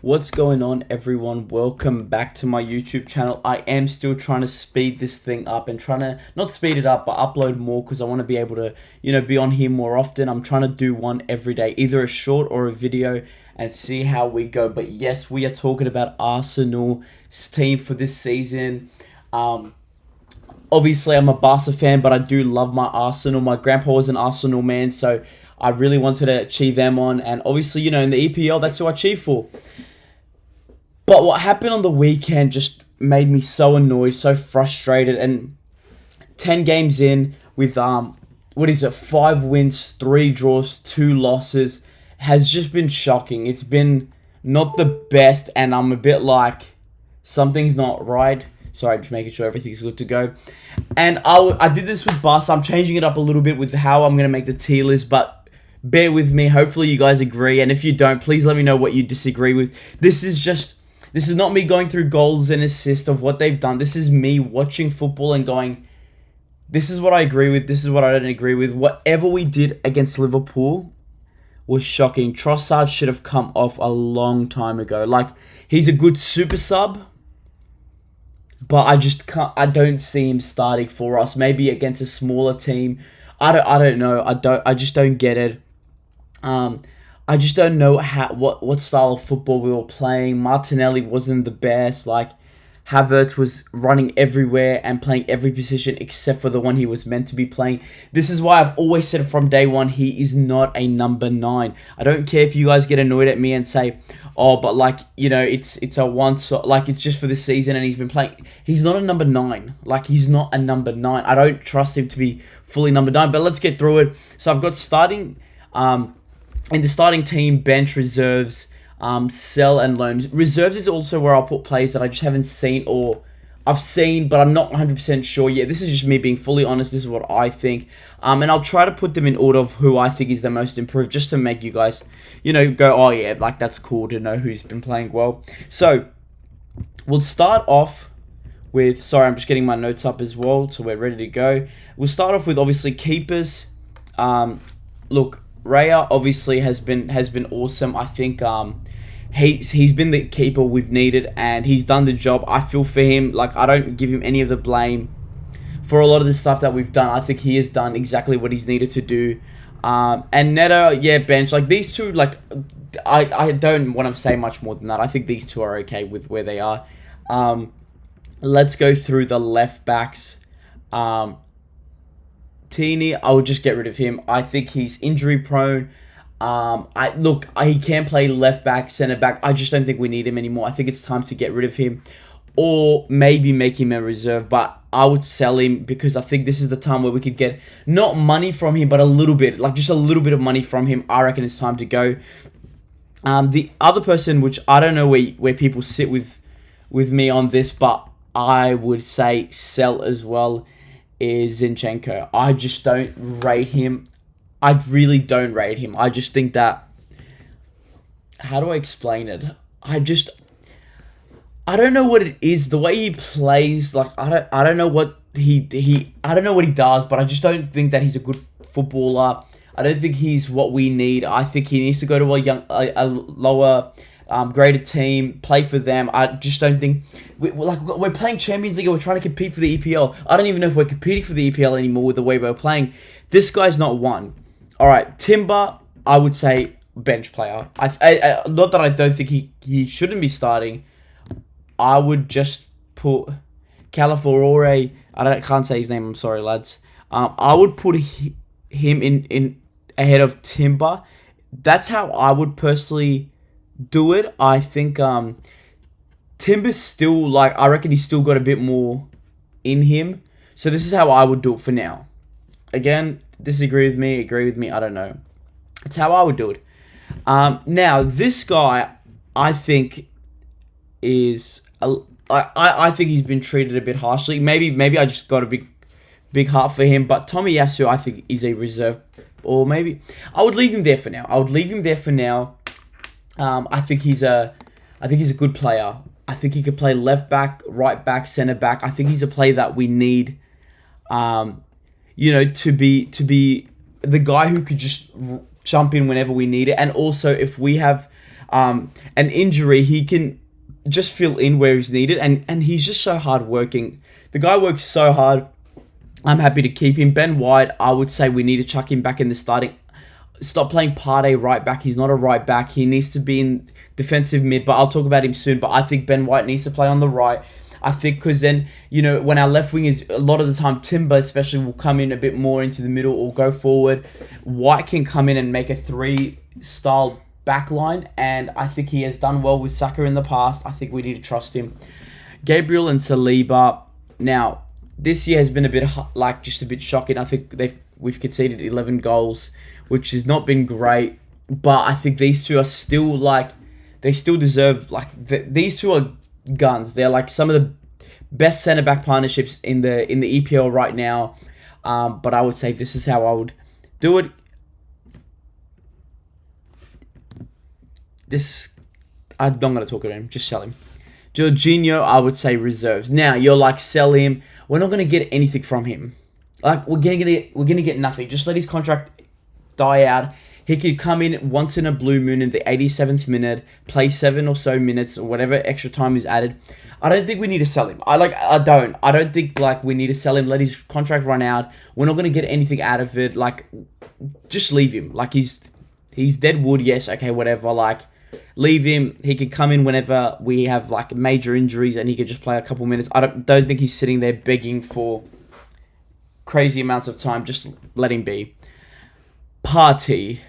What's going on, everyone? Welcome back to my YouTube channel. I am still trying to speed this thing up and trying to not speed it up but upload more because I want to be able to be on here more often. I'm trying to do one every day, either a short or a video, and see how we go. But yes, we are talking about Arsenal's team for this season. Obviously I'm a Barca fan, but I do love my Arsenal. My grandpa was an Arsenal man, so I really wanted to cheer them on. And obviously, in the EPL, that's who I cheer for. But what happened on the weekend just made me so annoyed, so frustrated. And 10 games in with, 5 wins, 3 draws, 2 losses, has just been shocking. It's been not the best, and I'm a bit like, something's not right. Sorry, just making sure everything's good to go. And I did this with Barca. I'm changing it up a little bit with how I'm going to make the tier list, but bear with me. Hopefully you guys agree, and if you don't, please let me know what you disagree with. This is not me going through goals and assists of what they've done. This is me watching football and going, this is what I agree with, this is what I don't agree with. Whatever we did against Liverpool was shocking. Trossard should have come off a long time ago. Like, he's a good super sub, but I don't see him starting for us. Maybe against a smaller team. I don't know. I just don't get it. I just don't know what style of football we were playing. Martinelli wasn't the best. Like, Havertz was running everywhere and playing every position except for the one he was meant to be playing. This is why I've always said from day one, he is not a number 9. I don't care if you guys get annoyed at me and say, oh, but like, it's a once, like, it's just for this season and he's been playing. He's not a number 9. Like, he's not a number 9. I don't trust him to be fully number 9, but let's get through it. So I've got starting, in the starting team, bench, reserves, sell and loans. Reserves is also where I'll put players that I just haven't seen, or I've seen, but I'm not 100% sure yet. This is just me being fully honest. This is what I think. And I'll try to put them in order of who I think is the most improved, just to make you guys, go, oh yeah, like, that's cool to know who's been playing well. So, we'll start off with, sorry, I'm just getting my notes up as well, so we're ready to go. We'll start off with, obviously, keepers. Look, Raya obviously has been awesome. I think he's been the keeper we've needed, and he's done the job. I feel for him. Like, I don't give him any of the blame for a lot of the stuff that we've done. I think he has done exactly what he's needed to do. And Neto, yeah, bench. Like, these two, like, I don't want to say much more than that. I think these two are okay with where they are. Let's go through the left backs. Tini, I would just get rid of him. I think he's injury prone. He can play left back, center back. I just don't think we need him anymore. I think it's time to get rid of him, or maybe make him a reserve. But I would sell him because I think this is the time where we could get not money from him, but a little bit, like just a little bit of money from him. I reckon it's time to go. The other person, which I don't know where people sit with me on this, but I would say sell as well, is Zinchenko. I just don't rate him. I really don't rate him. I just think that, how do I explain it? I don't know what it is. The way he plays, like, I don't know what I don't know what he does, but I just don't think that he's a good footballer. I don't think he's what we need. I think he needs to go to a lower graded team, play for them. I just don't think we're playing Champions League and we're trying to compete for the EPL. I don't even know if we're competing for the EPL anymore with the way we're playing. This guy's not one. All right, Timber, I would say bench player. I not that I don't think he shouldn't be starting. I would just put Calafiore. I can't say his name. I'm sorry, lads. I would put him in ahead of Timber. That's how I would personally do it. I think Timber's still, like, I reckon he's still got a bit more in him. So this is how I would do it for now. Again, disagree with me, agree with me, I don't know. That's how I would do it. Now, this guy, I think, is I think he's been treated a bit harshly. Maybe I just got a big heart for him. But Tomiyasu, I think, is a reserve, or maybe I would leave him there for now. I think he's a good player. I think he could play left back, right back, center back. I think he's a player that we need, to be the guy who could just jump in whenever we need it. And also, if we have an injury, he can just fill in where he's needed, and he's just so hard working. The guy works so hard. I'm happy to keep him. Ben White, I would say we need to chuck him back in the starting. Stop playing Partey right back. He's not a right back. He needs to be in defensive mid, but I'll talk about him soon. But I think Ben White needs to play on the right. I think because then, when our left wing is, a lot of the time, Timber especially will come in a bit more into the middle or go forward. White can come in and make a 3-style back line, and I think he has done well with Saka in the past. I think we need to trust him. Gabriel and Saliba. Now, this year has been a bit just a bit shocking. I think we've conceded 11 goals, which has not been great. But I think these two are still they still deserve these two are guns. They're like some of the best centre back partnerships in the EPL right now. But I would say this is how I would do it. I'm not going to talk about him. Just sell him. Jorginho, I would say reserves. Now you're like, sell him. We're not going to get anything from him. We're gonna get nothing. Just let his contract die out. He could come in once in a blue moon in the 87th minute, play 7 or so minutes or whatever extra time is added. I don't think we need to sell him. I don't think we need to sell him. Let his contract run out. We're not gonna get anything out of it. Just leave him. He's dead wood. Yes, okay, whatever. Leave him. He could come in whenever we have major injuries, and he could just play a couple minutes. I don't think he's sitting there begging for crazy amounts of time. Just let him be. Party.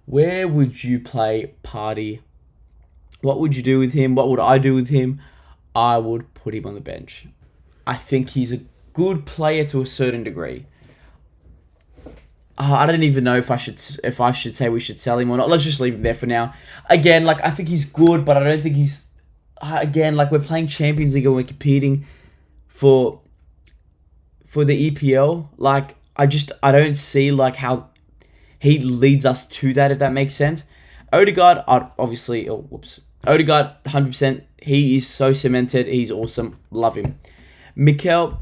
Where would you play Partey? What would you do with him? What would I do with him? I would put him on the bench. I think he's a good player to a certain degree. I don't even know if I should say we should sell him or not. Let's just leave him there for now. Again, I think he's good, but I don't think he's... Again, we're playing Champions League and we're competing for the EPL. I don't see how he leads us to that, if that makes sense. Odegaard, Odegaard, 100%. He is so cemented. He's awesome. Love him. Mikel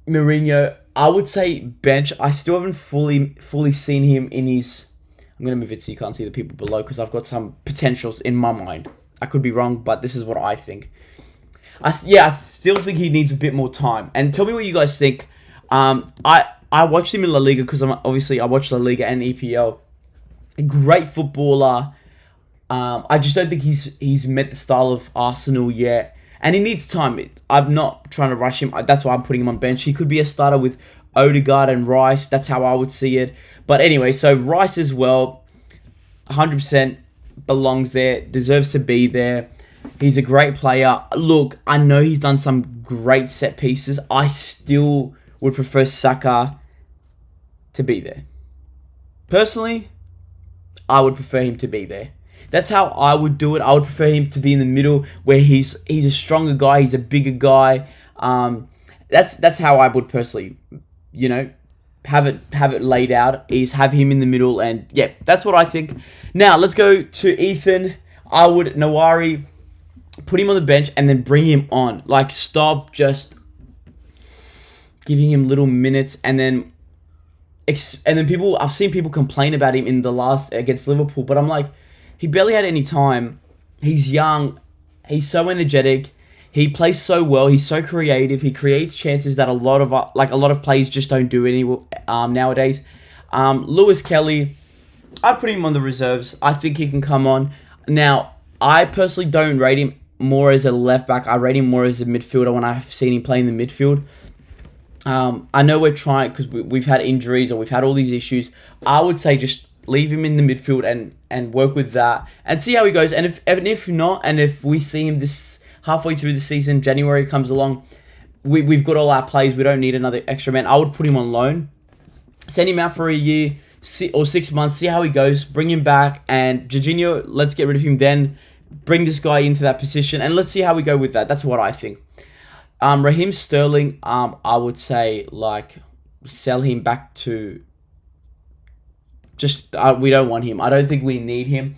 Mourinho, I would say bench. I still haven't fully seen him in his... I'm going to move it so you can't see the people below because I've got some potentials in my mind. I could be wrong, but this is what I think. I still think he needs a bit more time. And tell me what you guys think. I watched him in La Liga because I watched La Liga and EPL. A great footballer. I just don't think he's met the style of Arsenal yet. And he needs time. I'm not trying to rush him. That's why I'm putting him on bench. He could be a starter with Odegaard and Rice. That's how I would see it. But anyway, so Rice as well, 100% belongs there. Deserves to be there. He's a great player. Look, I know he's done some great set pieces. I still would prefer Saka to be there. Personally, I would prefer him to be there. That's how I would do it. I would prefer him to be in the middle where he's a stronger guy, he's a bigger guy. That's how I would personally, have it laid out, is have him in the middle, and yeah, that's what I think. Now let's go to Ethan. I would Nawari, put him on the bench and then bring him on. Stop just giving him little minutes and then people. I've seen people complain about him in the last against Liverpool, but I'm like, he barely had any time. He's young. He's so energetic. He plays so well. He's so creative. He creates chances that a lot of players just don't do any nowadays. Lewis Kelly, I'd put him on the reserves. I think he can come on. Now, I personally don't rate him more as a left back. I rate him more as a midfielder when I've seen him play in the midfield. I know we're trying because we've had injuries or we've had all these issues. I would say just leave him in the midfield and work with that and see how he goes. And if not, and if we see him this halfway through the season, January comes along, we've got all our plays. We don't need another extra man. I would put him on loan, send him out for a year or 6 months, see how he goes, bring him back, and Jorginho, let's get rid of him then, bring this guy into that position, and let's see how we go with that. That's what I think. Raheem Sterling, I would say sell him back to we don't want him. I don't think we need him.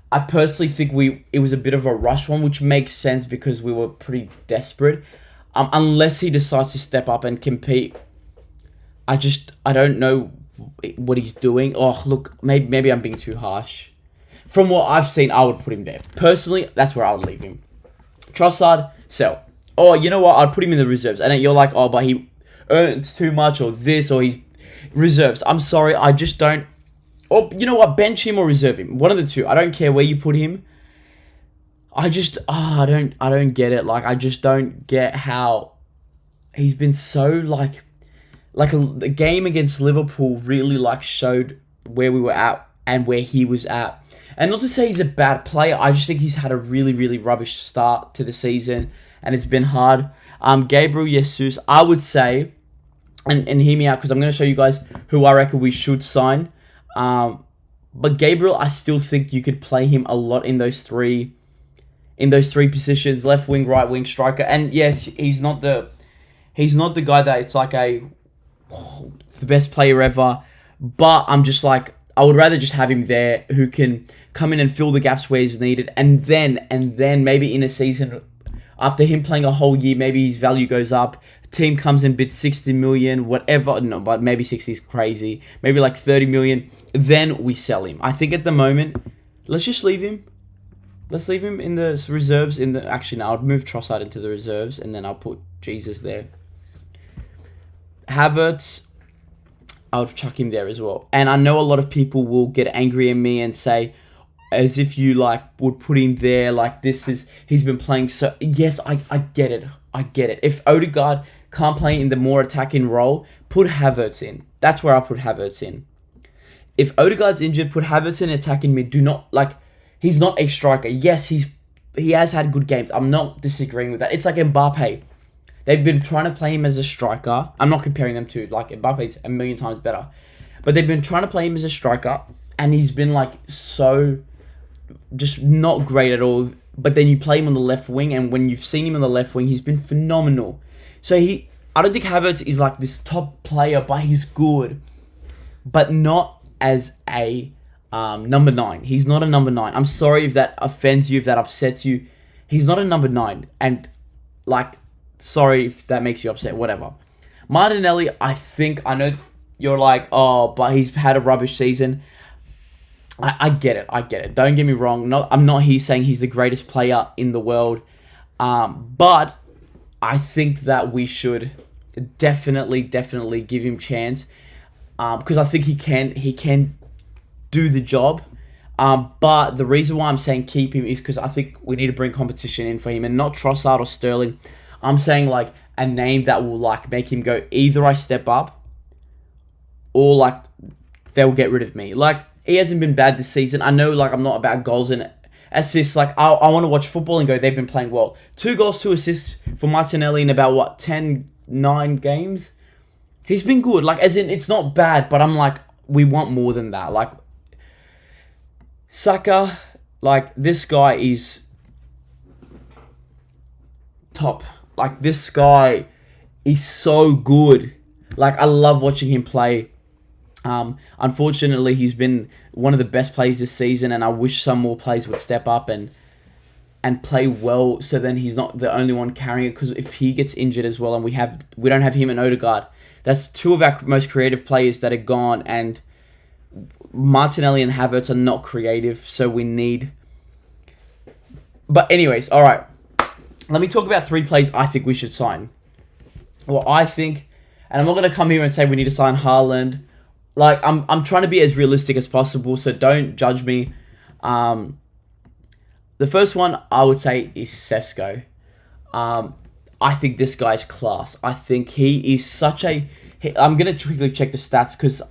I personally think it was a bit of a rush one, which makes sense because we were pretty desperate. Unless he decides to step up and compete, I don't know what he's doing. Oh, look, maybe I'm being too harsh. From what I've seen, I would put him there. Personally, that's where I would leave him. Trossard, sell. Oh, you know what? I'd put him in the reserves. And then you're like, oh, but he earns too much or this or he's reserves. I'm sorry, I just don't. Or you know what? Bench him or reserve him. One of the two. I don't care where you put him. I just, I don't get it. Like, I just don't get how he's been so like the game against Liverpool really like showed where we were at and where he was at. And not to say he's a bad player, I just think he's had a really, really rubbish start to the season, and it's been hard. Gabriel Jesus, I would say, and hear me out because I'm going to show you guys who I reckon we should sign. But Gabriel, I still think you could play him a lot in those three positions: left wing, right wing, striker. And yes, he's not the guy that it's like the best player ever. But I'm just like, I would rather just have him there who can come in and fill the gaps where he's needed. And then maybe in a season, after him playing a whole year, maybe his value goes up. Team comes in, bids 60 million, whatever. No, but maybe 60 is crazy. Maybe like 30 million. Then we sell him. I think at the moment, let's just leave him. Let's leave him in the reserves. Actually, no, I'll move Trossard into the reserves, and then I'll put Jesus there. Havertz, I would chuck him there as well. And I know a lot of people will get angry at me and say, as if you like would put him there, like he's been playing so. Yes, I get it. I get it. If Odegaard can't play in the more attacking role, put Havertz in. That's where I put Havertz in. If Odegaard's injured, put Havertz in attacking mid. Do not like. He's not a striker. Yes, he has had good games. I'm not disagreeing with that. It's like Mbappe. They've been trying to play him as a striker. I'm not comparing them to, like, Mbappe's a million times better. But they've been trying to play him as a striker, and he's been, like, so just not great at all. But then you play him on the left wing, and when you've seen him on the left wing, he's been phenomenal. So I don't think Havertz is, like, this top player, but he's good. But not as a number 9. He's not a number 9. I'm sorry if that offends you, if that upsets you. He's not a number 9. And, like, sorry if that makes you upset, whatever. Martinelli, I know you're like, oh, but he's had a rubbish season. I get it. Don't get me wrong. I'm not here saying he's the greatest player in the world. But I think that we should definitely give him a chance. Because I think he can do the job. But the reason why I'm saying keep him is because I think we need to bring competition in for him, and not Trossard or Sterling. I'm saying like a name that will like make him go, either I step up or like they'll get rid of me. Like, he hasn't been bad this season. I know like I'm not about goals and assists. Like, I want to watch football and go, they've been playing well. 2 goals, 2 assists for Martinelli in about 9 games. He's been good. Like, as in, it's not bad, but I'm like, we want more than that. Like, Saka, like, this guy is top. Like, this guy is so good. Like, I love watching him play. Unfortunately, he's been one of the best players this season, and I wish some more players would step up and play well, so then he's not the only one carrying it, because if he gets injured as well and we don't have him and Odegaard, that's 2 of our most creative players that are gone, and Martinelli and Havertz are not creative, so we need... But anyways, alright. Let me talk about 3 players I think we should sign. Well, I think, and I'm not going to come here and say we need to sign Haaland. Like, I'm trying to be as realistic as possible, so don't judge me. The first one I would say is Sesko. I think this guy's class. I think he is such a... I'm going to quickly check the stats because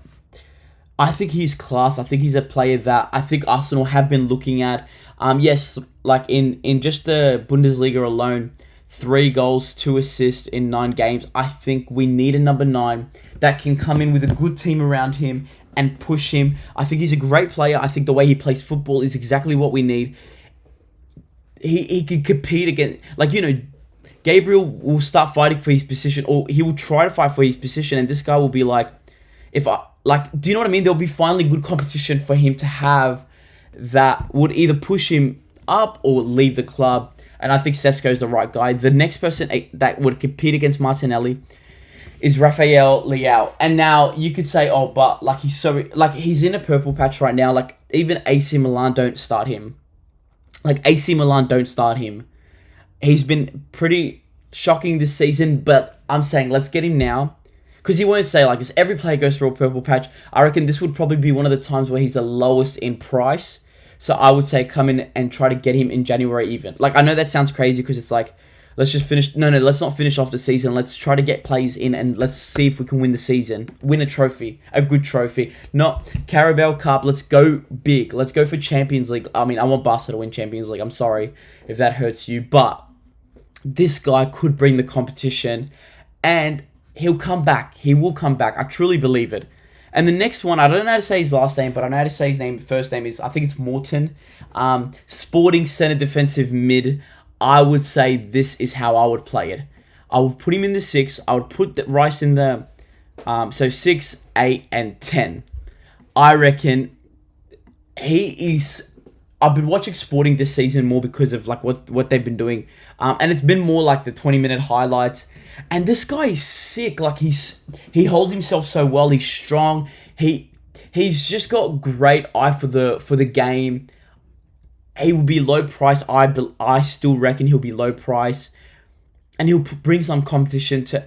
I think he's class. I think he's a player that I think Arsenal have been looking at. Yes, like in just the Bundesliga alone, 3 goals, 2 assists in 9 games. I think we need a number 9 that can come in with a good team around him and push him. I think he's a great player. I think the way he plays football is exactly what we need. He could compete against, like, you know, Gabriel will start fighting for his position, or he will try to fight for his position, and this guy will be like, do you know what I mean? There'll be finally good competition for him to have that would either push him up or leave the club. And I think Sesko is the right guy. The next person that would compete against Martinelli is Rafael Leao. And now you could say, oh, but like he's in a purple patch right now. Like even AC Milan don't start him. He's been pretty shocking this season, but I'm saying let's get him now. Because he won't say like this. Every player goes through a purple patch. I reckon this would probably be one of the times where he's the lowest in price. So I would say come in and try to get him in January even. Like I know that sounds crazy because it's like, let's just finish. No, let's not finish off the season. Let's try to get players in and let's see if we can win the season. Win a trophy. A good trophy. Not Carabao Cup. Let's go big. Let's go for Champions League. I mean, I want Barca to win Champions League. I'm sorry if that hurts you. But this guy could bring the competition and he'll come back. He will come back. I truly believe it. And the next one, I don't know how to say his last name, but I know how to say his name. First name is, I think it's Morton. Sporting centre defensive mid. I would say this is how I would play it. I would put him in the 6. I would put Rice in the... so 6, 8, and 10. I reckon he is... I've been watching Sporting this season more because of like what they've been doing. And it's been more like the 20-minute highlights. And this guy is sick. Like he holds himself so well. He's strong. He's just got great eye for the game. He will be low price. I still reckon he'll be low price. And he'll bring some competition to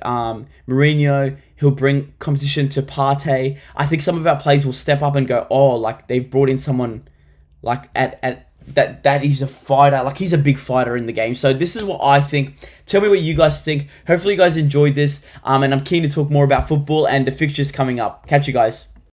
Mourinho. He'll bring competition to Partey. I think some of our players will step up and go, oh, like they've brought in someone like at that is a fighter. Like he's a big fighter in the game. So this is what I think. Tell me what you guys think. Hopefully you guys enjoyed this. And I'm keen to talk more about football and the fixtures coming up. Catch you guys.